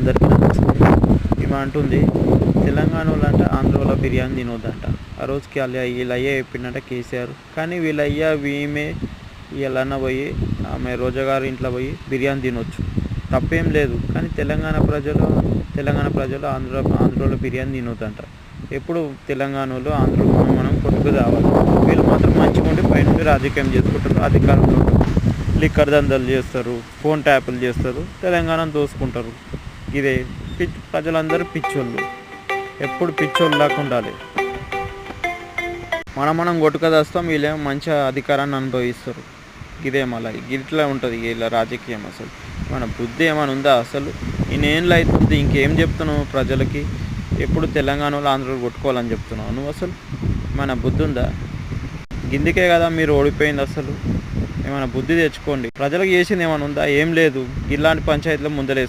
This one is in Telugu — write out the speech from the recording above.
అందరికీ నమస్తే. ఈమె అంటుంది తెలంగాణ వాళ్ళంట ఆంధ్రలో బిర్యానీ తినొద్దంట. ఆ రోజుకి వీళ్ళయ్యా చెప్పిండంట కేసీఆర్. కానీ వీళ్ళయ్యా ఈమె వీళ్ళన్న పోయి ఆమె రోజా గారి ఇంట్లో పోయి బిర్యానీ తినొచ్చు, తప్పేం లేదు. కానీ తెలంగాణ ప్రజలు ఆంధ్రలో బిర్యానీ తినొద్దంట. ఎప్పుడు తెలంగాణలో ఆంధ్రలో మనం కొట్టుకు రావాలి. వీళ్ళు మాత్రం మంచిగా ఉండి పైనుండి రాజకీయం చేసుకుంటారు, అధికారంలో ఉంటారు, లిక్కర్ దందలు చేస్తారు, ఫోన్ ట్యాపులు చేస్తారు, తెలంగాణను దోసుకుంటారు. ఇదే ప్రజలందరూ పిచ్చోళ్ళు, ఎప్పుడు పిచ్చోళ్ళు లాగా ఉండాలి. మనం కొట్టుకదేస్తాం, వీళ్ళేమో మంచి అధికారాన్ని అనుభవిస్తారు. ఇదే మళ్ళీ ఇట్లా ఉంటుంది ఇలా రాజకీయం. అసలు మన బుద్ధి ఏమైనా ఉందా? అసలు నేనేళ్ళు అవుతుంది ఇంకేం చెప్తున్నావు ప్రజలకి? ఎప్పుడు తెలంగాణలో ఆంధ్రలో కొట్టుకోవాలని చెప్తున్నావు నువ్వు? అసలు మన బుద్ధి ఉందా? గిందికే కదా మీరు ఓడిపోయింది. అసలు ఏమైనా బుద్ధి తెచ్చుకోండి. ప్రజలకు చేసింది ఏమైనా ఉందా? ఏం లేదు. ఇలాంటి పంచాయతీలో ముందరేస్తారు.